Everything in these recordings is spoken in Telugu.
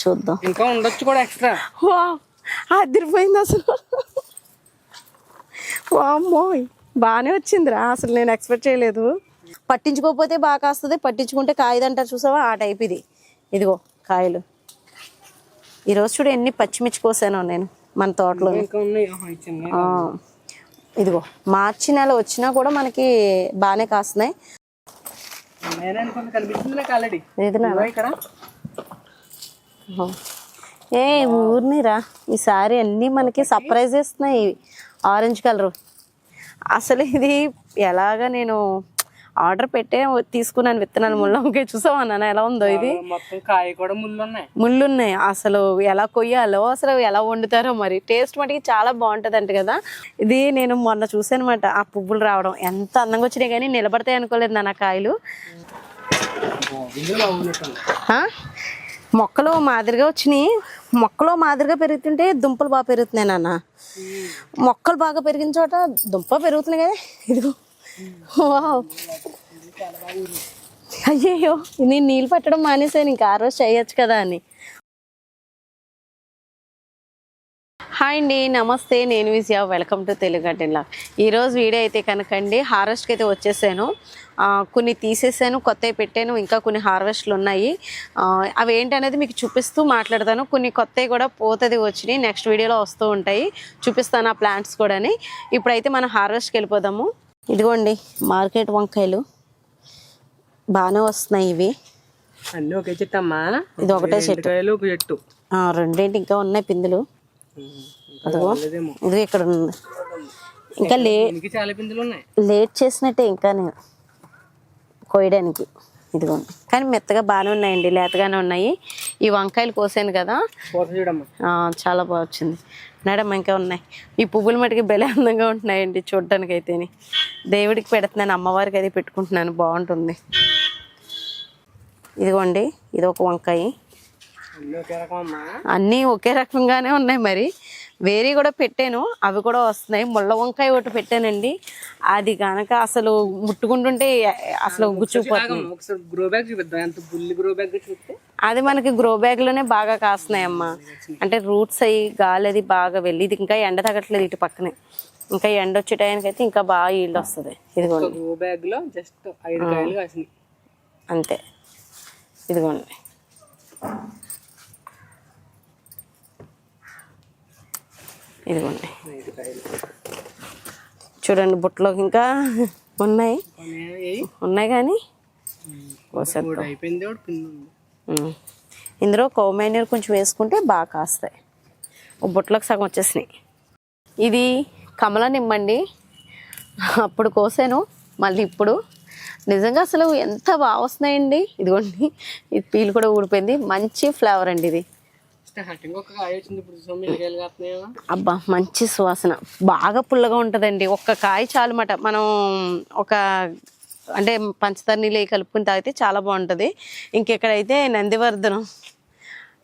చూద్దాం, ఇంకా ఉండొచ్చు కూడా ఎక్స్ట్రా. అదిరిపోయింది అసలు. వామ్మో బాగానే వచ్చిందిరా, అసలు నేను ఎక్స్పెక్ట్ చేయలేదు. పట్టించుకోకపోతే బాగా కాస్తుంది, పట్టించుకుంటే కాయదంటారు చూసావా, ఆ టైప్ ఇది. ఇదిగో కాయలు. ఈరోజు చూడు ఎన్ని పచ్చిమిర్చి కోసానో నేను మన తోటలో. ఇదిగో మార్చి నెల వచ్చినా కూడా మనకి బాగానే కాస్తున్నాయి. ఏ ఊరినిరా, ఈసారి అన్నీ మనకి సర్ప్రైజ్ ఇస్తున్నాయి. ఆరెంజ్ కలరు అసలు ఇది ఎలాగా నేను ఆర్డర్ పెట్టే తీసుకున్నాను విత్తనాలు. ముళ్ళంకాయ చూసావా నాన్న ఎలా ఉందో ఇది. మొత్తం కాయ కూడా ముళ్ళున్నాయి. అసలు ఎలా కొయ్యాలో, అసలు ఎలా వండుతారో మరి. టేస్ట్ మటుకి చాలా బాగుంటుంది అంట కదా. ఇది నేను మొన్న చూసాను అనమాట, ఆ పువ్వులు రావడం ఎంత అందంగా వచ్చినాయి, కానీ నిలబడతాయి అనుకోలేదు నాన్న కాయలు. మొక్కలు మాదిరిగా వచ్చినాయి. మొక్కలు మాదిరిగా పెరుగుతుంటే దుంపలు బాగా పెరుగుతున్నాయి నాన్న. మొక్కలు బాగా పెరిగిన చోట దుంప పెరుగుతున్నాయి కదా. ఇదిగో అయ్యయ్యో, నేను నీళ్ళు పట్టడం మానేసాను, ఇంకా ఆ రోజు చేయొచ్చు కదా అని. హాయ్ అండి, నమస్తే, నేను Vijaya. Welcome to Telugu garden vlog. ఈరోజు వీడియో అయితే కనుకండి హార్వెస్ట్కి అయితే వచ్చేసాను. కొన్ని తీసేసాను, కొత్తవి పెట్టాను, ఇంకా కొన్ని హార్వెస్ట్లు ఉన్నాయి. అవి ఏంటనేది మీకు చూపిస్తూ మాట్లాడతాను. కొన్ని కొత్తవి కూడా పోతుంది వచ్చినాయి, నెక్స్ట్ వీడియోలో వస్తూ ఉంటాయి, చూపిస్తాను ఆ ప్లాంట్స్ కూడా. ఇప్పుడైతే మనం హార్వెస్ట్కి వెళ్ళిపోదాము. ఇదిగోండి మార్కెట్ వంకాయలు బాగానే వస్తున్నాయి. ఇవి అన్నీ ఒకే చెట్టు అమ్మా, ఇది ఒకటే చెట్టు. రెండేంటి ఇంకా ఉన్నాయి పిందులు. అదిగో ఇది ఇక్కడ ఉంది. ఇంకా చాలా పిందులు ఉన్నాయి, లేట్ చేసినట్టే ఇంకా నేను కోయడానికి. ఇదిగోండి కానీ మెత్తగా బాగానే ఉన్నాయండి, లేతగానే ఉన్నాయి. ఈ వంకాయలు కోసాను కదా, చాలా బాగా వచ్చింది. మేడం ఇంకా ఉన్నాయి. ఈ పువ్వులు మటుకి భలే అందంగా ఉంటున్నాయండి చూడటానికి అయితే. దేవుడికి పెడుతున్నాను, అమ్మవారికి అది పెట్టుకుంటున్నాను, బాగుంటుంది. ఇదిగోండి ఇది ఒక వంకాయ. అన్నీ ఒకే రకంగానే ఉన్నాయి. మరి వేరే కూడా పెట్టాను, అవి కూడా వస్తున్నాయి. ముళ్ళ వంకాయ ఒకటి పెట్టానండి, అది కనుక అసలు ముట్టుకుంటుంటే అసలు గుచ్చుకుపోతుంది. అది మనకి గ్రో బ్యాగ్ లోనే బాగా కాస్తున్నాయి అమ్మా. అంటే రూట్స్ అయ్యి గాలి అది బాగా వెళ్ళి, ఇది ఇంకా ఎండ తగ్గట్లేదు ఇటు పక్కనే. ఇంకా ఎండ వచ్చే టైంకి అయితే ఇంకా బాగా ఈల్డ్ వస్తుంది. ఇదిగోండి అంతే. ఇదిగోండి ఇదిగోండి చూడండి, బుట్టలోకి ఇంకా ఉన్నాయి కానీ ఇందులో కోమైనర్ కొంచెం వేసుకుంటే బాగా కాస్తాయి. ఒక బుట్టలోకి సగం వచ్చేసినాయి. ఇది కమల నిమ్మండి, అప్పుడు కోసాను మళ్ళీ ఇప్పుడు. నిజంగా అసలు ఎంత బాగా వస్తున్నాయండి. ఇదిగోండి ఇది పీలు కూడా ఊడిపోయింది, మంచి ఫ్లేవర్ అండి ఇది. అబ్బా మంచి సువాసన, బాగా పుల్లగా ఉంటుందండి. ఒక్క కాయ చాలు మాట. మనం ఒక అంటే పంచదార నీళ్ళు కలుపుకుని తాగితే చాలా బాగుంటుంది. ఇంకెక్కడైతే నందివర్ధనం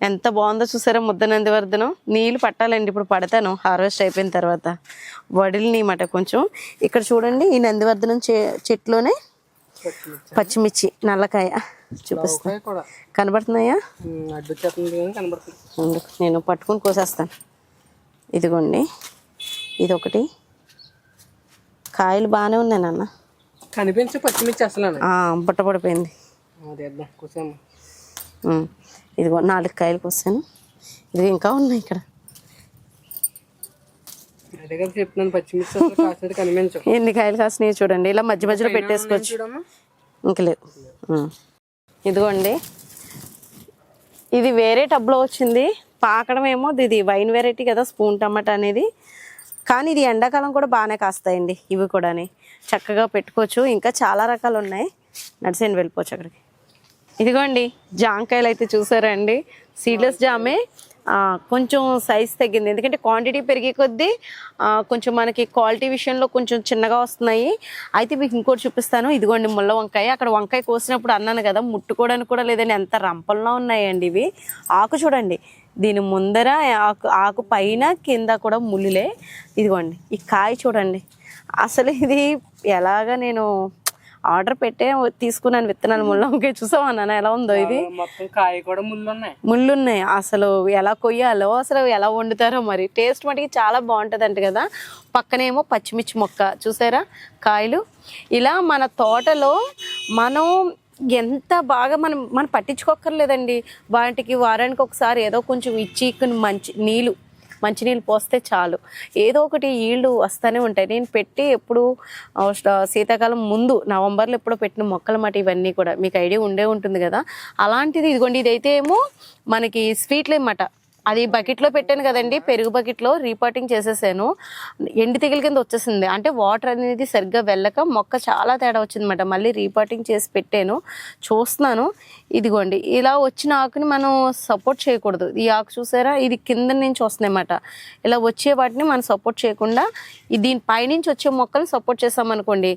ఎంత బాగుందో చూసారా, ముద్ద నందివర్ధనం. నీళ్ళు పట్టాలండి, ఇప్పుడు పడతాను హార్వెస్ట్ అయిపోయిన తర్వాత. వడిలిని మాట కొంచెం. ఇక్కడ చూడండి ఈ నందివర్ధనం చెట్లోనే పచ్చిమిర్చి నల్లకాయ చూపిస్తా, కనబడుతున్నాయా? నేను పట్టుకుని కోసేస్తాను. ఇదిగోండి ఇది ఒకటి. కాయలు బాగానే ఉన్నాయి నాన్న, కనిపించే పచ్చిమిర్చి అసలు బుట్ట పడిపోయింది. ఇదిగో 4 కాయలు కోసాను. ఇది ఇంకా ఉన్నాయి ఇక్కడ. ఎన్ని కాయలు కాసినాయి చూడండి. ఇలా మధ్య మధ్యలో పెట్టేసుకోవచ్చు, ఇంక లేదు. ఇదిగోండి ఇది వేరే టబ్లో వచ్చింది. పాకడం ఏమో ఇది వైన్ వెరైటీ కదా, స్పూన్ టమాటా అనేది. కానీ ఇది ఎండాకాలం కూడా బాగానే కాస్తాయండి. ఇవి కూడా చక్కగా పెట్టుకోవచ్చు. ఇంకా చాలా రకాలు ఉన్నాయి, నడిచేయండి వెళ్ళిపోవచ్చు అక్కడికి. ఇదిగోండి జాంకాయలు అయితే చూసారా అండి, సీడ్లెస్ జామే. కొంచెం సైజ్ తగ్గింది, ఎందుకంటే క్వాంటిటీ పెరిగే కొద్దీ కొంచెం మనకి క్వాలిటీ విషయంలో కొంచెం చిన్నగా వస్తున్నాయి. అయితే మీకు ఇంకోటి చూపిస్తాను. ఇదిగోండి ముళ్ళ వంకాయ. అక్కడ వంకాయ కోసినప్పుడు అన్నాను కదా, ముట్టుకోవడానికి కూడా లేదండి, ఎంత రంపంలో ఉన్నాయండి ఇవి. ఆకు చూడండి, దీని ముందర ఆకు పైన కింద కూడా ముళ్ళులే. ఇదిగోండి ఈ కాయ చూడండి, అసలు ఇది ఎలాగా నేను ఆర్డర్ పెట్టే తీసుకున్నాను విత్తనాలు ముళ్ళ వంకాయ. చూసావా నాన్న ఎలా ఉందో ఇది? మొత్తం కాయ కూడా ముళ్ళు ఉన్నాయి. ముళ్ళున్నాయి. అసలు ఎలా కొయ్యాలో అసలు ఎలా వండుతారో మరి. టేస్ట్ మటుకి చాలా బాగుంటుంది అంట కదా. పక్కనేమో పచ్చిమిర్చి మొక్క చూసారా కాయలు. ఇలా మన తోటలో మనం ఎంత బాగా మనం పట్టించుకోక్కర్లేదండి. వాటికి వారానికి ఒకసారి ఏదో కొంచెం ఇచ్చి మంచినీళ్ళు పోస్తే చాలు, ఏదో ఒకటి ఈల్డ్ వస్తూనే ఉంటాయి. నేను పెట్టి ఎప్పుడు శీతాకాలం ముందు నవంబర్లో ఎప్పుడో పెట్టిన మొక్కలు మాట ఇవన్నీ కూడా మీకు ఐడియా ఉండే ఉంటుంది కదా. అలాంటిది ఇదిగోండి, ఇదైతే ఏమో మనకి స్వీట్లు అన్నమాట. అది బకెట్లో పెట్టాను కదండి, పెరుగు బకెట్లో రీపాటింగ్ చేసేసాను. ఎండి తెగుల కింద వచ్చేసింది. అంటే వాటర్ అనేది సరిగ్గా వెళ్ళక మొక్క చాలా తేడా వచ్చిందన్నమాట. మళ్ళీ రీపాటింగ్ చేసి పెట్టాను. చూస్తున్నాను ఇదిగోండి, ఇలా వచ్చిన ఆకుని మనం సపోర్ట్ చేయకూడదు. ఈ ఆకు చూసారా, ఇది కింద నుంచి వస్తున్నాయన్నమాట. ఇలా వచ్చే వాటిని మనం సపోర్ట్ చేయకుండా దీని పైనుంచి వచ్చే మొక్కలు సపోర్ట్ చేసామనుకోండి,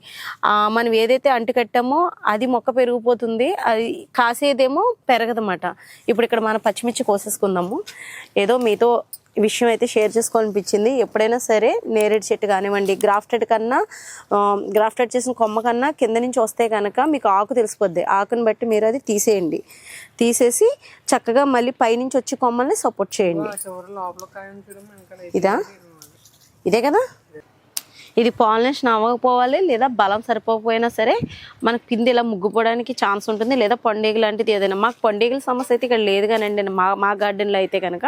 మనం ఏదైతే అంటు కట్టామో అది మొక్క పెరిగిపోతుంది, అది కాసేదేమో పెరగదన్నమాట. ఇప్పుడు ఇక్కడ మనం పచ్చిమిర్చి కోసేసుకుందాము. ఏదో మీతో విషయం అయితే షేర్ చేసుకోవాలనిపించింది. ఎప్పుడైనా సరే నేరేడు చెట్టు కానివ్వండి, గ్రాఫ్టెడ్ చేసిన కొమ్మ కన్నా కింద నుంచి వస్తే కనుక మీకు ఆకు తెలిసిపోద్ది. ఆకుని బట్టి మీరు అది తీసేసి చక్కగా మళ్ళీ పైనుంచి వచ్చి కొమ్మల్ని సపోర్ట్ చేయండి. ఇదే కదా, ఇది పాలినేషన్ అవ్వకపోవాలి, లేదా బలం సరిపోకపోయినా సరే మనకు పిండి ఇలా ముగ్గుపోవడానికి ఛాన్స్ ఉంటుంది, లేదా పండుగ లాంటిది ఏదైనా. మాకు పండుగల సమస్య అయితే ఇక్కడ లేదు కానండి. మా గార్డెన్లో అయితే కనుక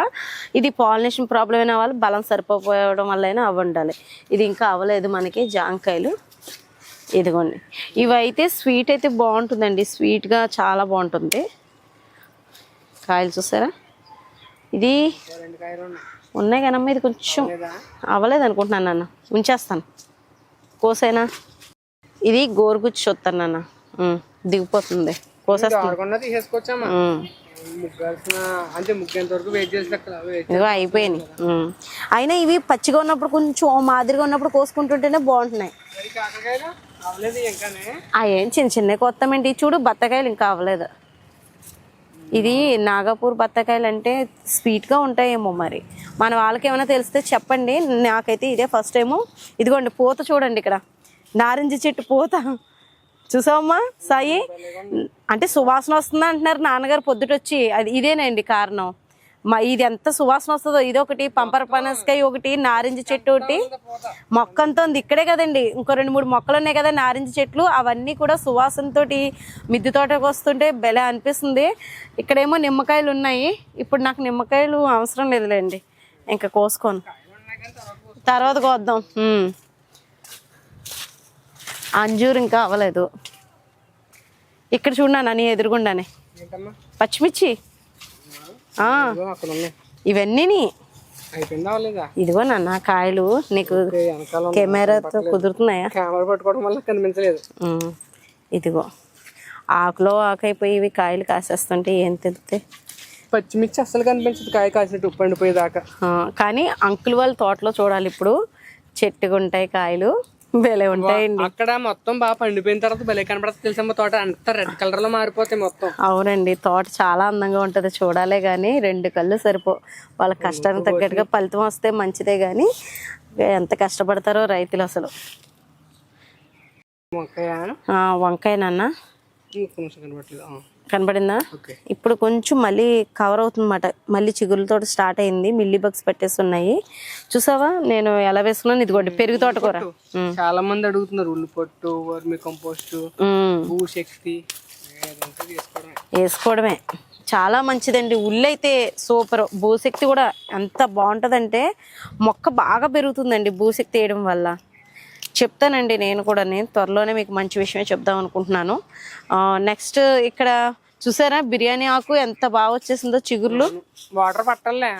ఇది పాలినేషన్ ప్రాబ్లం అయినా వాళ్ళు బలం సరిపోవడం వల్ల అయినా అవ్వండాలి. ఇది ఇంకా అవ్వలేదు మనకి. జాంకాయలు ఇదిగోండి, ఇవైతే స్వీట్ అయితే బాగుంటుందండి, స్వీట్గా చాలా బాగుంటుంది. కాయలు చూసారా, ఇది ఉన్నాయి కానమ్మా, ఇది కొంచెం అవ్వలేదు అనుకుంటున్నాను నాన్న. ఉంచేస్తాను, కోసైనా. ఇది గోరుగుచ్చి చూస్తాను నాన్న, దిగిపోతుంది, కోసేస్తాను. ఇదిగో అయిపోయినాయి. అయినా ఇవి పచ్చిగా ఉన్నప్పుడు కొంచెం మాదిరిగా ఉన్నప్పుడు కోసుకుంటుంటేనే బాగుంటున్నాయి. ఏం చిన్న కొత్తమేంటి చూడు, బత్తకాయలు ఇంకా అవ్వలేదు. ఇది నాగపూర్ బత్తకాయలు అంటే స్వీట్గా ఉంటాయేమో మరి. మన వాళ్ళకి ఏమైనా తెలిస్తే చెప్పండి. నాకైతే ఇదే ఫస్ట్ టైము. ఇదిగోండి పూత చూడండి, ఇక్కడ నారింజ చెట్టు పూత చూసావమ్మా సాయి. అంటే సువాసన వస్తుంది అంటున్నారు నాన్నగారు పొద్దుటొచ్చి. అది ఇదేనండి కారణం. ఇది ఎంత సువాసన వస్తుందో. ఇదొకటి, పంపర పనసకాయ ఒకటి, నారింజ చెట్టు ఒకటి, మొక్క అంతా ఉంది ఇక్కడే కదండి. ఇంకో 2-3 మొక్కలు ఉన్నాయి కదా నారింజ చెట్లు. అవన్నీ కూడా సువాసనతో మిద్దె తోటకు వస్తుంటే భలే అనిపిస్తుంది. ఇక్కడేమో నిమ్మకాయలు ఉన్నాయి. ఇప్పుడు నాకు నిమ్మకాయలు అవసరం లేదులేండి, ఇంకా కోసుకోను, తర్వాత కోద్దాం. అంజూరు ఇంకా అవ్వలేదు. ఇక్కడ చూడన్నా నీ ఎదురుగుండానే పచ్చిమిర్చి ఇవన్నీ. ఇదిగో నాన్న కాయలు. నీకు కెమెరాతో కుదురుతున్నాయా? ఇదిగో ఆకులో ఆకైపోయి ఇవి కాయలు కాసేస్తుంటే ఏం తెలుస్తాయి. పచ్చిమిర్చి అసలు కనిపించదు కాయ కాసినట్టు పండిపోయేదాకా. కానీ అంకుల్ వాళ్ళ తోటలో చూడాలి, ఇప్పుడు చెట్టుగా ఉంటాయి కాయలు, భలే ఉంటాయండి. అక్కడ మొత్తం బాగా పండిపోయిన తర్వాత భలే కనపడుతుంది తెలుసమ్మ. తోట అంతా రెడ్ కలర్ లో మారిపోతాయి మొత్తం. అవునండి, తోట చాలా అందంగా ఉంటది, చూడాలే గానీ 2 కళ్ళు సరిపో. వాళ్ళ కష్టానికి తగ్గట్టుగా ఫలితం వస్తే మంచిదే గాని ఎంత కష్టపడతారో రైతులు అసలు. వంకాయ నాన్న కనపడిందా? ఇప్పుడు కొంచెం మళ్ళీ కవర్ అవుతుందన్నమాట. మళ్ళీ చిగురులతో స్టార్ట్ అయింది. మిల్లీ బగ్స్ పెట్టేస్తున్నాయి. చూసావా నేను ఎలా వేసుకున్నాను? ఇదిగోండి పెరుగు తోటకూర. చాలా మంది అడుగుతున్నారు ఉల్లి పొట్టు, వర్మి కంపోస్ట్, భూశక్తి వేసుకోవడమే చాలా మంచిదండి. ఉల్లి అయితే సూపర్. భూశక్తి కూడా ఎంత బాగుంటుందంటే మొక్క బాగా పెరుగుతుందండి భూశక్తి వేయడం వల్ల. చెప్తానండి నేను త్వరలోనే మీకు మంచి విషయమే చెప్దాం అనుకుంటున్నాను. నెక్స్ట్ ఇక్కడ చూసారా బిర్యానీ ఆకు ఎంత బాగా వచ్చేసిందో చిగుర్లు. వాటర్ పట్టాలి.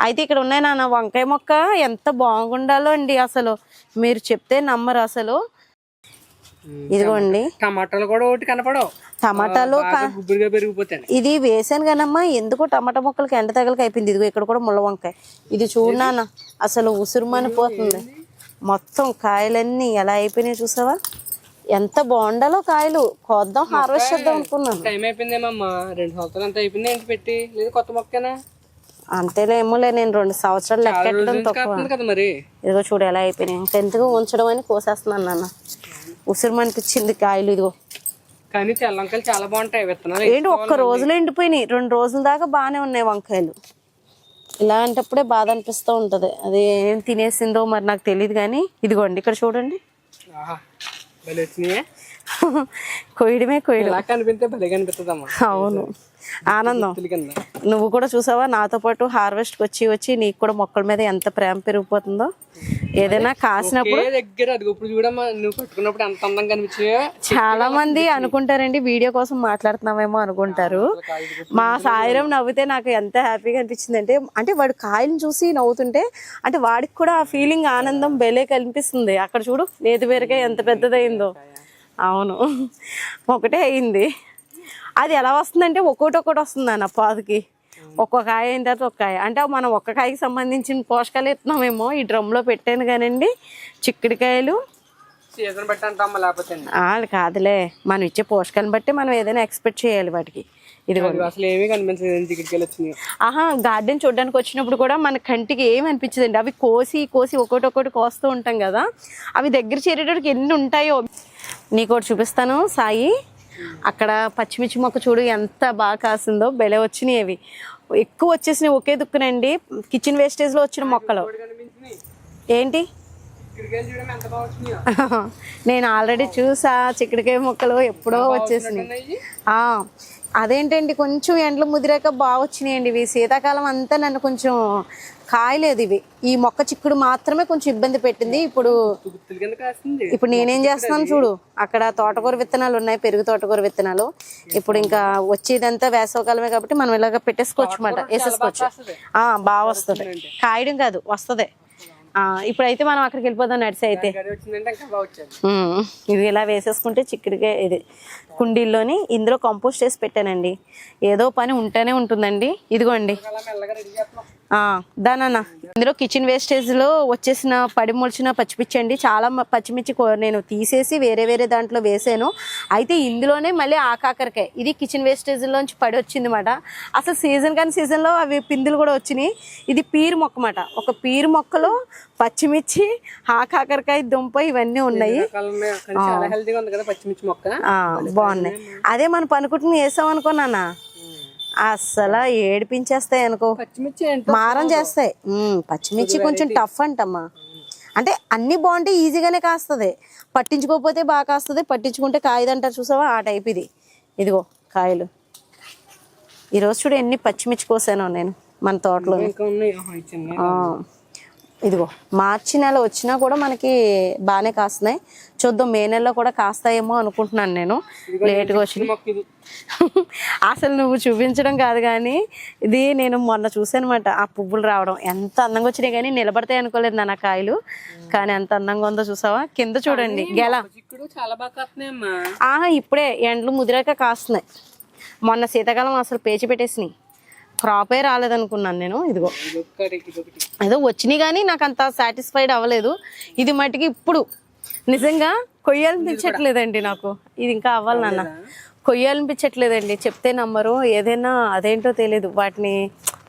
అయితే ఇక్కడ ఉన్నాయి నాన్న వంకాయ మొక్క ఎంత బాగుండాలో అండి, అసలు మీరు చెప్తే నమ్మరు అసలు. ఇదిగోండి టమాటాలు కూడా ఒకటి కనపడవు. టమాటాలు పెరిగిపోతాయి. ఇది వేసాను కానమ్మా, ఎందుకో టమాటా మొక్కలకి ఎండ తగలకి అయిపోయింది. ఇదిగో ఇక్కడ కూడా ముళ్ళ వంకాయ. ఇది చూడనా అసలు ఉసురుమని పోతుంది. మొత్తం కాయలన్నీ ఎలా అయిపోయినాయి చూసావా, ఎంత బాగుండాలో కాయలు. కోద్దాం, హార్వెస్ట్ చేద్దాం అనుకున్నాను. టైం అయిపోయిందేమమ్మా, 2 సంవత్సరాలు అంతా అయిపోయింది. ఏంటి పెట్టి లేదు కొత్త మొక్కనా? అంతేలేమోలే, నేను 2 సంవత్సరాలు లెక్కెట్టడం తక్కువ. కదా మరి. ఇదిగో చూడు ఎలా అయిపోయినాయి. ఇంకెందుకు ఉంచడం అని కోసేస్తున్నాను నాన్న. ఉసిరి అనిపించింది కాయలు. ఇదిగో కానీ తెల్ల వంకాయలు చాలా బాగుంటాయి విత్తనాలు. ఏంటి ఒక్క రోజులో ఎండిపోయినాయి, 2 రోజుల దాకా బాగానే ఉన్నాయి వంకాయలు. ఇలాంటప్పుడే బాధ అనిపిస్తూ ఉంటుంది. అది ఏం తినేసిందో మరి నాకు తెలియదు కానీ ఇదిగోండి ఇక్కడ చూడండి. కొయ్యడమే కనిపిస్తే భలే కనిపిస్తుందమ్మా. అవును, ఆనందం. నువ్వు కూడా చూసావా నాతో పాటు హార్వెస్ట్కి వచ్చి నీకు కూడా మొక్కల మీద ఎంత ప్రేమ పెరిగిపోతుందో. ఏదైనా కాసినప్పుడు దగ్గర అది ఇప్పుడు చూడమ్మా, నువ్వు పట్టుకున్నప్పుడు ఎంత అందంగా కనిపించాయో. చాలా మంది అనుకుంటారండి వీడియో కోసం మాట్లాడుతున్నామేమో అనుకుంటారు. మా సాయిరం నవ్వితే నాకు ఎంత హ్యాపీగా అనిపించింది అంటే వాడు కాయలను చూసి నవ్వుతుంటే అంటే వాడికి కూడా ఆ ఫీలింగ్ ఆనందం బెలే కనిపిస్తుంది. అక్కడ చూడు నేతి బీరకాయ ఎంత పెద్దదైందో. అవును, ఒకటే అయింది. అది ఎలా వస్తుందంటే ఒక్కొక్కటి వస్తుంది అన్న పాదుకి. ఒక్కొక్క కాయ అయిన తర్వాత ఒక్క కాయ. అంటే మనం ఒక్క కాయకి సంబంధించిన పోషకాలు ఇస్తున్నామేమో. ఈ డ్రమ్లో పెట్టాను కానండి చిక్కుడుకాయలు. సీజన్ బట్టి అంటామా లేకపోతే కాదులే, మనం ఇచ్చే పోషకాలను బట్టి మనం ఏదైనా ఎక్స్పెక్ట్ చేయాలి వాటికి. ఇదిగో అసలు ఏమీ కనిపించలేదు చిక్కుడుకాయలు వచ్చినాయి. గార్డెన్ చూడడానికి వచ్చినప్పుడు కూడా మన కంటికి ఏమి అనిపించదండి. అవి కోసి ఒక్కొక్కటి కోస్తూ ఉంటాం కదా, అవి దగ్గర చేరేటోడికి ఎన్ని ఉంటాయో. నీకోటి చూపిస్తాను సాయి. అక్కడ పచ్చిమిర్చి మొక్క చూడు ఎంత బాగా కాసిందో. బెలే వచ్చినాయి అవి, ఎక్కువ వచ్చేసినాయి ఒకే దుక్కునండి. కిచెన్ వేస్టేజ్లో వచ్చిన మొక్కలు. ఏంటి నేను ఆల్రెడీ చూసా చిక్కుడుకాయ మొక్కలు ఎప్పుడో వచ్చేసినాయి. అదేంటండి కొంచెం ఎండలు ముదిరాక బాగా వచ్చినాయండి ఇవి. శీతాకాలం అంతా నన్ను కొంచెం కాయలేదు ఇవి. ఈ మొక్క చిక్కుడు మాత్రమే కొంచెం ఇబ్బంది పెట్టింది. ఇప్పుడు నేనేం చేస్తున్నాను చూడు, అక్కడ తోటకూర విత్తనాలు ఉన్నాయి, పెరుగు తోటకూర విత్తనాలు. ఇప్పుడు ఇంకా వచ్చేదంతా వేసవకాలమే కాబట్టి మనం ఇలాగ పెట్టేసుకోవచ్చు అన్నమాట, వేసేసుకోవచ్చు. బాగా వస్తుంది, కాయడం కాదు వస్తుంది. ఇప్పుడైతే మనం అక్కడికి వెళ్ళిపోదాం నడిచి. అయితే ఇది ఇలా వేసేసుకుంటే చిక్కుడుగా ఇది కుండీల్లోని ఇందులో కంపోస్ట్ చేసి పెట్టానండి. ఏదో పని ఉంటేనే ఉంటుందండి. ఇదిగోండి దానన్న ఇందులో కిచెన్ వేస్టేజ్లో వచ్చేసిన పడి మొలిచిన పచ్చిమిర్చి అండి. చాలా పచ్చిమిర్చి నేను తీసేసి వేరే దాంట్లో వేసాను. అయితే ఇందులోనే మళ్ళీ కాకరకాయ ఇది కిచెన్ వేస్టేజ్లోంచి పడి వచ్చింది అన్నమాట. అసలు సీజన్ కానీ సీజన్లో అవి పిందులు కూడా వచ్చినాయి. ఇది పీరు మొక్క అన్నమాట. ఒక పీరు మొక్కలో పచ్చిమిర్చి కాకరకాయ దుంప ఇవన్నీ ఉన్నాయి. బాగున్నాయి. అదే మనం పనుకుంటుని వేసాం అనుకోనా అస్సలు ఏడిపించేస్తాయి అనుకో, మారం చేస్తాయి. పచ్చిమిర్చి కొంచెం టఫ్ అంటమ్మా. అంటే అన్ని బాగుంటాయి, ఈజీగానే కాస్తుంది. పట్టించుకోకపోతే బాగా కాస్తుంది, పట్టించుకుంటే కాయదంటారు చూసావా, ఆ టైప్ ఇది. ఇదిగో కాయలు. ఈరోజు చూడు ఎన్ని పచ్చిమిర్చి కోసానో నేను మన తోటలో. ఇదిగో మార్చి నెల వచ్చినా కూడా మనకి బాగానే కాస్తున్నాయి. చూద్దాం మే నెలలో కూడా కాస్తాయేమో అనుకుంటున్నాను నేను. లేట్గా వచ్చి అసలు నువ్వు చూపించడం కాదు కానీ ఇది నేను మొన్న చూసానమాట. ఆ పువ్వులు రావడం ఎంత అందంగా వచ్చినాయి కానీ నిలబడతాయి అనుకోలేదు నా కాయలు. కానీ ఎంత అందంగా ఉందో చూసావా. కింద చూడండి గెల ఇప్పుడే ఎండలు ముదిరాక కాస్తున్నాయి. మొన్న శీతాకాలం అసలు పేచి పెట్టేసినాయి, క్రాపే రాలేదనుకున్నాను నేను. ఇదిగో ఏదో వచ్చినాయి కానీ నాకు అంత సాటిస్ఫైడ్ అవ్వలేదు. ఇది మట్టికి ఇప్పుడు నిజంగా కొయ్యాలనిపించట్లేదండి నాకు. ఇది ఇంకా అవ్వాలి నాన్న, కొయ్యాలనిపించట్లేదండి. చెప్తే నమ్మరు, ఏదైనా అదేంటో తెలియదు. వాటిని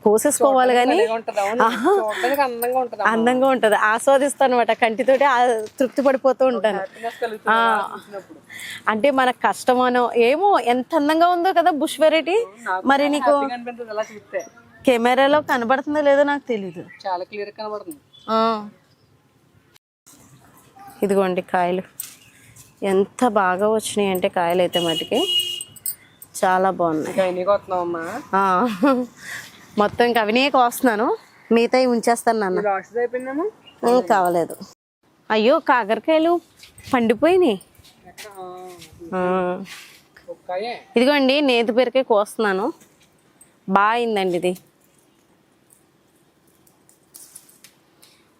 కోసేసుకోవాలి కానీ అందంగా ఉంటుంది, ఆస్వాదిస్తాను అనమాట. కంటితోటి తృప్తి పడిపోతూ ఉంటాను. అంటే మన కష్టమనో ఏమో ఎంత అందంగా ఉందో కదా బుష్ వెరైటీ. మరి నీకు కెమెరాలో కనబడుతుందో లేదో నాకు తెలీదు. చాలా క్లియర్ కనబడుతుంది. ఇదిగోండి కాయలు ఎంత బాగా వచ్చినాయి అంటే కాయలు అయితే మటుకి చాలా బాగున్నాయి. మొత్తం ఇంకా అవినే కోస్తున్నాను, మిగతా ఉంచేస్తాను నాన్న. కావలేదు. అయ్యో కాకరకాయలు పండిపోయినాయి. ఇదిగోండి నేతి బీరకాయ కోస్తున్నాను, బాగా అయిందండి ఇది.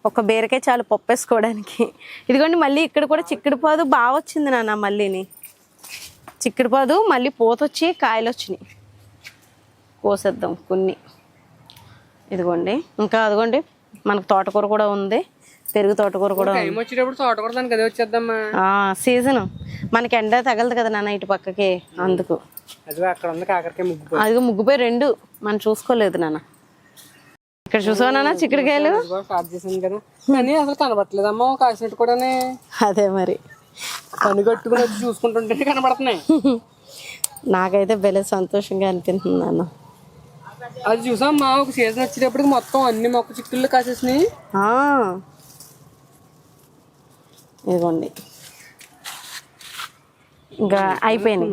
ఒక బీరకాయ చాలు పప్పు వేసుకోవడానికి. ఇదిగోండి మళ్ళీ ఇక్కడ కూడా చిక్కుడుపాదు బాగా వచ్చింది నాన్న. మళ్ళీని చిక్కుడుపాదు మళ్ళీ పోతొచ్చి కాయలు వచ్చినాయి, కోసేద్దాం కొన్ని. ఇదిగోండి ఇంకా అదిగోండి మనకు తోటకూర కూడా ఉంది, పెరుగు తోటకూర కూడా సీజన్. మనకి ఎండ తగలదు కదా నాన్న ఇటు పక్కకి, అందుకు. అదిగో ముగ్గుపోయి 2 మనం చూసుకోలేదు నాన్న. ఇక్కడ చూసావు నాన్న చిక్కుడుకాయలు. కనబట్టలేదమ్మా కాసినట్టు కూడా. అదే మరి పని కట్టుకుని వచ్చి చూసుకుంటుంటేనే కనబడుతున్నాయి. నాకైతే భలే సంతోషంగా అనిపిస్తుంది అన్న. అది చూసామ్మా, ఒక సీజన్ వచ్చేటప్పటికి మొత్తం అన్ని మొక్క చిక్కుళ్ళు కాసేసినాయి. ఇదిగోండి ఇంకా అయిపోయినాయి.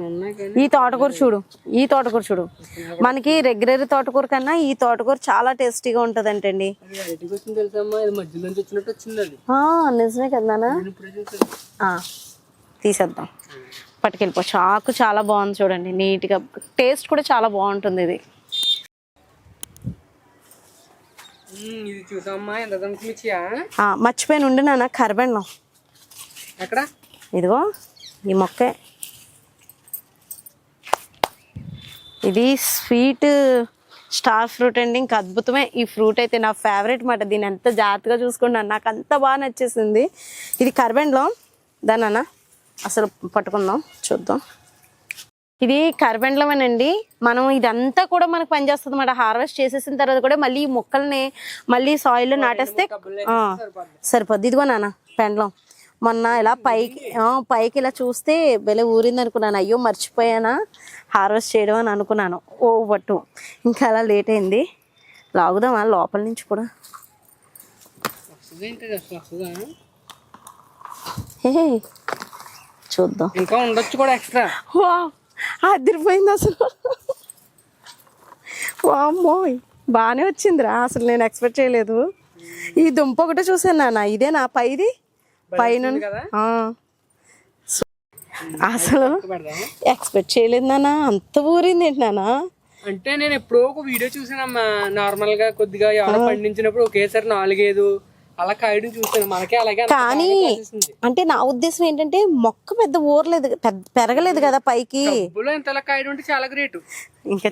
ఈ తోటకూర చూడు, మనకి రెగ్యులర్ తోటకూర కన్నా ఈ తోటకూర చాలా టేస్టీగా ఉంటది అంటండి. నిజమే కదా నాన్న. తీసేద్దాం, పట్టుకెళ్ళిపోవచ్చు. ఆకు చాలా బాగుంది చూడండి, నీట్గా, టేస్ట్ కూడా చాలా బాగుంటుంది ఇది. మర్చిపోయిన ఉండి నాన్న కరబెండం ఎక్కడ, ఇదిగో ఈ మొక్కే. ఇది స్వీట్ స్టార్ ఫ్రూట్ అండి, ఇంకా అద్భుతమే. ఈ ఫ్రూట్ అయితే నా ఫేవరెట్ మాట. దీన్ని ఎంత జాగ్రత్తగా చూసుకున్నాను, నాకు అంత బాగా నచ్చేసింది. ఇది కర్బెండ్లో దానన్న, అసలు పట్టుకుందాం చూద్దాం. ఇది కర్బెండ్లమేనండి. మనం ఇదంతా కూడా మనకు పనిచేస్తుంది అన్నమాట. హార్వెస్ట్ చేసేసిన తర్వాత కూడా మళ్ళీ ఈ మొక్కల్ని మళ్ళీ సాయిల్లో నాటేస్తే సరిపోద్ది. ఇదిగో నాన్న పెండ్లం. మొన్న ఇలా పైకి ఇలా చూస్తే బెల ఊరింది అనుకున్నాను. అయ్యో మర్చిపోయానా హార్వెస్ట్ చేయడం అని అనుకున్నాను. బట్టు ఇంకా అలా లేట్ అయింది. లాగుదామా లోపల నుంచి కూడా. చూద్దాం, ఇంకా ఉండొచ్చు కూడా ఎక్స్ట్రా. అదిరిపోయింది అసలు. వామ్మో బాగానే వచ్చిందిరా, అసలు నేను ఎక్స్పెక్ట్ చేయలేదు. ఈ దుంప ఒకటే చూసాను నాన్న, ఇదే నా పైది పైన. అసలు ఎక్స్పెక్ట్ చేయలేదు నాన్న, అంత ఊరింది ఏంటి నాన్న. అంటే నేను ఎప్పుడో ఒక వీడియో చూసానమ్మా, నార్మల్ గా కొద్దిగా ఎవరో పండించినప్పుడు ఒకేసారి 4-5 అలా కాయడం చూసాను. మనకే అలాగే. కానీ అంటే నా ఉద్దేశం ఏంటంటే మొక్క పెద్ద ఊరలేదు, పెరగలేదు కదా పైకి. ఇంతలా కాయడం అంటే చాలా గ్రేట్. ఇంకా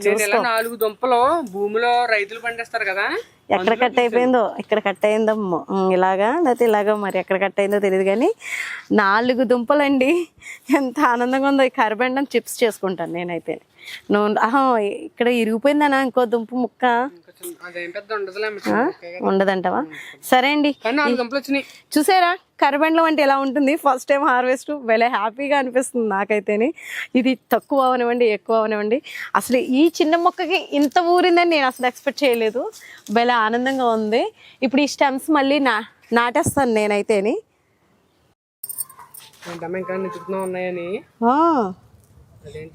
4 దుంపలు భూమిలో రైతులు పండిస్తారు కదా, ఎక్కడ కట్ అయిపోయిందో, ఇక్కడ కట్ అయిందో ఇలాగా, లేకపోతే ఇలాగో, మరి ఎక్కడ కట్ అయిందో తెలియదు. కానీ 4 దుంపలండి, ఎంత ఆనందంగా ఉందో. ఈ కర్బెండం చిప్స్ చేసుకుంటాను నేనైతే. ఇక్కడ ఇరిగిపోయిందనా ఇంకో దుంప ముక్క ఉండదంటవా? సరే అండి, చూసారా కర్బెండ్లం అంటే ఎలా ఉంటుంది. ఫస్ట్ టైం హార్వెస్ట్ భలే హ్యాపీగా అనిపిస్తుంది నాకైతేని. ఇది తక్కువ అవనివ్వండి ఎక్కువ అవనివ్వండి, అసలు ఈ చిన్న మొక్కకి ఇంత ఊరిందని నేను అసలు ఎక్స్పెక్ట్ చేయలేదు. భలే ఆనందంగా ఉంది. ఇప్పుడు ఈ స్టెమ్స్ మళ్ళీ నాటేస్తాను నేనైతేని.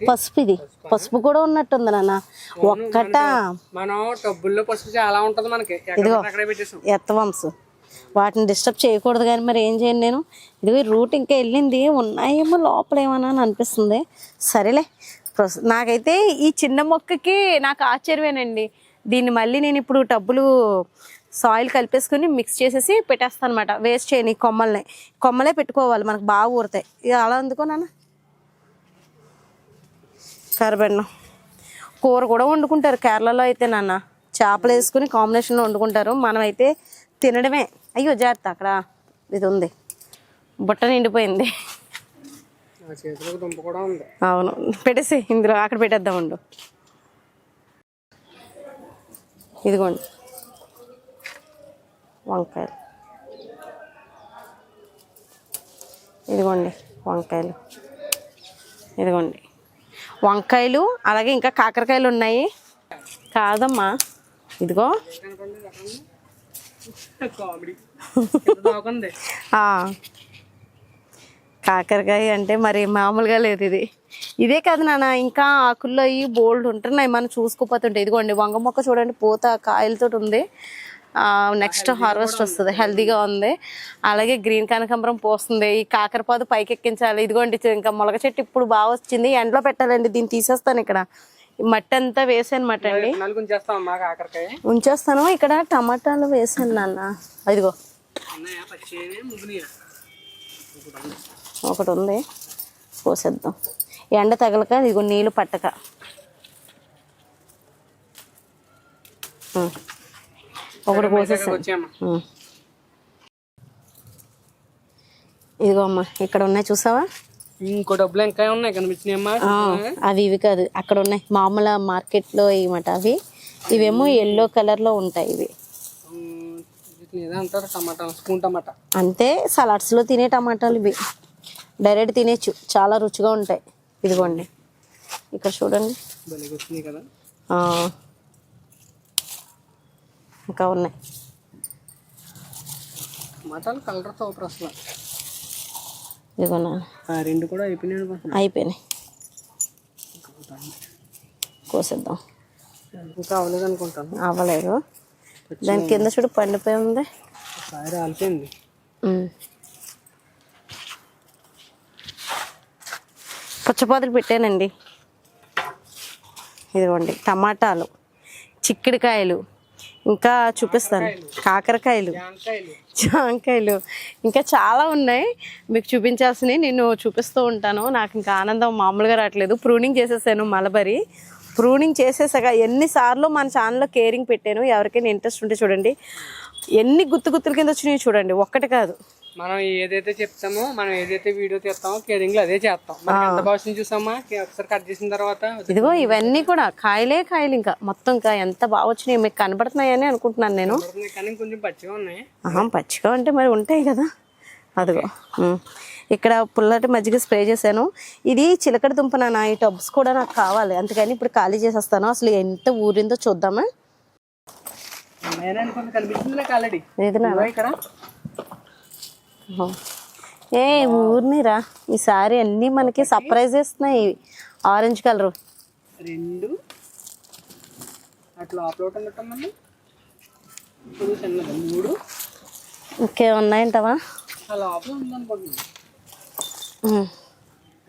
పసుపు, ఇది పసుపు కూడా ఉన్నట్టుంది నాన్న. ఒక్కట మనం టబ్బుల్లో పసుపు చాలా ఉంటది మనకి. ఇదిగో ఎత్తవంశ, వాటిని డిస్టర్బ్ చేయకూడదు. కానీ మరి ఏం చేయను నేను. ఇదిగో రూట్ ఇంకా వెళ్ళింది, ఉన్నాయేమో లోపల ఏమన్నా అని అనిపిస్తుంది. సరేలే, నాకైతే ఈ చిన్న మొక్కకి నాకు ఆశ్చర్యమేనండి. దీన్ని మళ్ళీ నేను ఇప్పుడు టబ్బులు సాయిల్ కలిపేసుకుని మిక్స్ చేసేసి పెట్టేస్తాను అనమాట. వేస్ట్ చేయని కొమ్మలే పెట్టుకోవాలి, మనకు బాగా ఊరుతాయి. ఇక అలా అందుకో నాన్న. కర్బెండం కూర కూడా వండుకుంటారు కేరళలో అయితే నాన్న. చేపలు వేసుకుని కాంబినేషన్లో వండుకుంటారు. మనమైతే తినడమే. అయ్యో జాగ్రత్త, అక్కడ ఇది ఉంది, బుట్ట నిండిపోయింది. అవును, పెట్టేసి ఇందులో అక్కడ పెట్టేద్దాం ఉండు. ఇదిగోండి వంకాయలు, ఇదిగోండి వంకాయలు, ఇదిగోండి వంకాయలు, అలాగే ఇంకా కాకరకాయలు ఉన్నాయి. కాదమ్మా, ఇదిగో కాకరకాయ అంటే మరి మామూలుగా లేదు. ఇదే కాదు నాన్న, ఇంకా ఆకుల్లో అవి బోల్డ్ ఉంటున్నాయి, మనం చూసుకోపోతుంటే. ఇదిగోండి వంగ మొక్క చూడండి, పూత కాయలతో ఉంది. నెక్స్ట్ హార్వెస్ట్ వస్తుంది, హెల్దీగా ఉంది. అలాగే గ్రీన్ కనకాంబరం పోస్తుంది. ఈ కాకరపాదు పైకి ఎక్కించాలి. ఇదిగోండి ఇంకా మొలక చెట్టు ఇప్పుడు బాగా వచ్చింది, ఎండలో పెట్టాలండి. దీన్ని తీసేస్తాను, ఇక్కడ మట్టి అంతా వేసానమాట అండి, ఉంచేస్తాను. ఇక్కడ టమాటాలు వేసాను నాన్న. ఇదిగో ఒకటి ఉంది, పోసేద్దాం. ఎండ తగలక, ఇదిగో నీళ్ళు పట్టక. ఒకటి పోసేసాను. ఇదిగో అమ్మా, ఇక్కడ ఉన్నాయి చూసావా? ఇంకో డబ్బులు ఇంకా ఉన్నాయి కనిపించినాయమ్మా. అవి ఇవి కాదు, అక్కడ ఉన్నాయి మామూలు మార్కెట్లో ఇవ్వమాట అవి. ఇవేమో ఎల్లో కలర్ లో ఉంటాయి. ఇవి టమాటా, స్పూన్ టమాటా, అంతే, సలాడ్స్ లో తినే టమాటాలు ఇవి. డైరెక్ట్ తినేచ్చు, చాలా రుచిగా ఉంటాయి. ఇదిగోండి ఇక్కడ చూడండి, భలే వచ్చినాయి కదా. ఇంకా ఉన్నాయి. టమాటాలు కలర్ సూపర్ అసలు. ఇదిగోనా రెండు కూడా అయిపోయినాయి. అయిపోయినాయి, కోసేద్దాం. ఇంకా అవ్వలేదు అనుకుంటాను. అవ్వలేదు, దాని కింద చూడు పండిపోయి ఉంది. రాలిపోయింది. పుచ్చపాదులు పెట్టానండి. ఇదిగోండి టమాటాలు, చిక్కుడుకాయలు, ఇంకా చూపిస్తాను కాకరకాయలు, జాంకాయలు, ఇంకా చాలా ఉన్నాయి మీకు చూపించాల్సినవి. నేను చూపిస్తూ ఉంటాను. నాకు ఇంకా ఆనందం మామూలుగా రావట్లేదు. ప్రూనింగ్ చేసేసాను, మలబరి ప్రూనింగ్ చేసేసాక ఎన్నిసార్లు మన ఛానల్లో కేరింగ్ పెట్టాను. ఎవరికైనా ఇంట్రెస్ట్ ఉంటే చూడండి, ఎన్ని గుత్తుల కింద వచ్చినాయి చూడండి, ఒక్కటి కాదు. మనం ఏదైతే చెప్తామో, మనం ఏదైతే వీడియో తీస్తామో కేరింగ్ లో అదే చేస్తాం. ఎంత బాగా చూసామా ఒకసారి కట్ చేసిన తర్వాత. ఇదిగో ఇవన్నీ కూడా కాయలే కాయలు, ఇంకా మొత్తం ఎంత బాగా వచ్చినాయి. మీకు కనబడుతున్నాయని అనుకుంటున్నాను నేను. కానీ కొంచెం పచ్చిగా ఉన్నాయి. పచ్చిగా అంటే మరి ఉంటాయి కదా. అదిగో ఇక్కడ పుల్లటి మజ్జిగ స్ప్రే చేశాను. ఇది చిలకడ దుంపనా, ఈ టబ్స్ కూడా నాకు కావాలి, అందుకని ఇప్పుడు ఖాళీ చేసేస్తాను. అసలు ఎంత ఊరిందో చూద్దామా. ఇక్కడ ఏ ఊరినిరా, ఈసారి అన్నీ మనకి సర్ప్రైజ్ ఇస్తున్నాయి. ఆరెంజ్ కలరు రెండు అట్లా మూడు ఇంకేమున్నాయంటవా.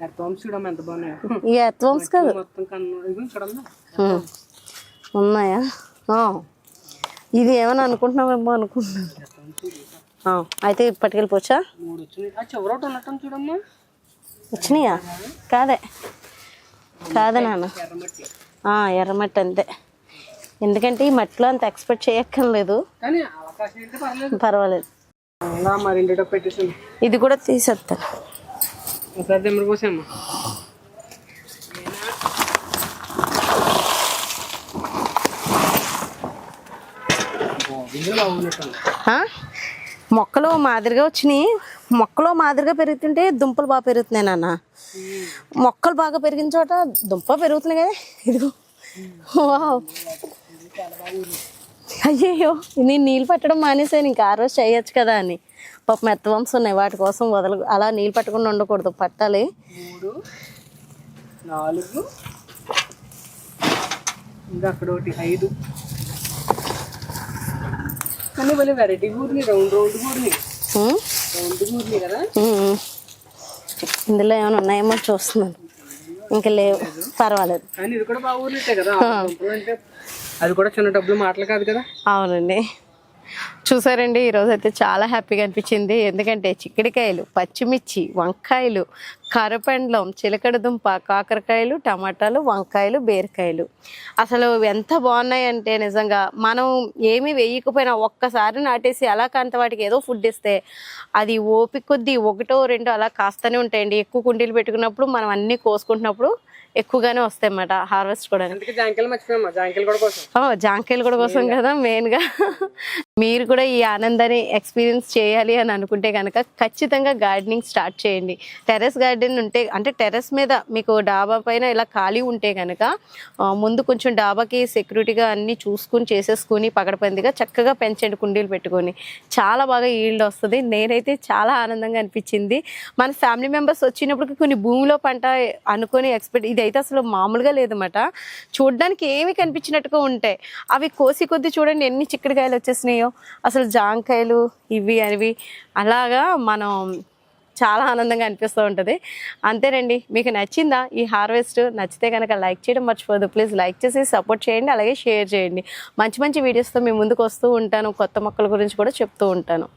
ఎంత బాగున్నాయి. ఈ ఎర్త్వామ్స్ కాదు, ఉన్నాయా. ఇది ఏమని అనుకుంటున్నామేమో అనుకుంటున్నాను. అయితే పట్టుకెళ్ళిపోవచ్చా. వచ్చినాయా? కాదే నాన్న, ఎర్రమట్టి అంతే. ఎందుకంటే ఈ మట్టిలో అంత ఎక్స్పెక్ట్ చేయక్కర్లేదు, పర్వాలేదు. ఇది కూడా తీసేస్తాను. మొక్కలు మాదిరిగా వచ్చినాయి. మొక్కలు మాదిరిగా పెరుగుతుంటే దుంపలు బాగా పెరుగుతున్నాయి నాన్న. మొక్కలు బాగా పెరిగిన చోట దుంప పెరుగుతున్నాయి కదా. ఇదిగో అయ్యయ్యో, నేను నీళ్ళు పట్టడం మానేసాను. ఇంకా ఆ రోజు చేయొచ్చు కదా అని. పాప మెత్తవంశ ఉన్నాయి, వాటి కోసం అలా నీళ్ళు పట్టకుండా ఉండకూడదు, పట్టాలి. 3 4 ఇంకా అక్కడ ఒకటి 5 కానీ భలే వెరైటీ కూర్ని, రౌండ్ కూర్ని కదా. ఇందులో ఏమైనా ఉన్నాయేమో చూస్తున్నాను. ఇంకా లేవు, పర్వాలేదు. కానీ ఇది కూడా బాగా ఊరినట్టే కదా. అది కూడా చిన్న డబ్బులు మాటలు కాదు కదా. అవునండి. చూసారండి, ఈరోజు అయితే చాలా హ్యాపీగా అనిపించింది. ఎందుకంటే చిక్కుడుకాయలు, పచ్చిమిర్చి, వంకాయలు, కరపెండలం, చిలకడ దుంప, కాకరకాయలు, టమాటాలు, వంకాయలు, బీరకాయలు అసలు ఎంత బాగున్నాయంటే నిజంగా మనం ఏమీ వేయకపోయినా ఒక్కసారి నాటేసి అలా కాంత వాటికి ఏదో ఫుడ్ ఇస్తే అది ఓపిక కొద్దీ 1 2 అలా కాస్తూనే ఉంటాయండి. ఎక్కువ కుండీలు పెట్టుకున్నప్పుడు మనం అన్నీ కోసుకుంటున్నప్పుడు ఎక్కువగానే వస్తాయి అన్నమాట హార్వెస్ట్ కూడా. జాంకాయలు కూడా కోసం కదా మెయిన్గా. మీరు కూడా ఈ ఆనందాన్ని ఎక్స్పీరియన్స్ చేయాలి అని అనుకుంటే కనుక ఖచ్చితంగా గార్డెనింగ్ స్టార్ట్ చేయండి. టెర్రస్ గార్డెన్ ఉంటే, అంటే టెర్రస్ మీద మీకు డాబా పైన ఇలా ఖాళీ ఉంటే కనుక ముందు కొంచెం డాబాకి సెక్యూరిటీగా అన్నీ చూసుకుని చేసేసుకుని పకడబందిగా చక్కగా పెంచండి కుండీలు పెట్టుకొని. చాలా బాగా ఈల్డ్ వస్తుంది. నేనైతే చాలా ఆనందంగా అనిపించింది. మన ఫ్యామిలీ మెంబర్స్ వచ్చినప్పటికీ కొన్ని భూమిలో పంట అనుకొని ఎక్స్పెక్ట్, ఇది అయితే అసలు మామూలుగా లేదన్నమాట. చూడడానికి ఏమి కనిపించినట్టుగా ఉంటాయి. అవి కోసి కొద్ది చూడండి ఎన్ని చిక్కుడుకాయలు వచ్చేసినాయో. అసలు జాంకాయలు ఇవి అవి అలాగా మనం చాలా ఆనందంగా అనిపిస్తూ ఉంటుంది. అంతేనండి. మీకు నచ్చిందా ఈ హార్వెస్ట్? నచ్చితే కనుక లైక్ చేయడం మర్చిపోదు. ప్లీజ్ లైక్ చేసి సపోర్ట్ చేయండి, అలాగే షేర్ చేయండి. మంచి మంచి వీడియోస్తో మీ ముందుకు వస్తూ ఉంటాను. కొత్త మొక్కల గురించి కూడా చెప్తూ ఉంటాను.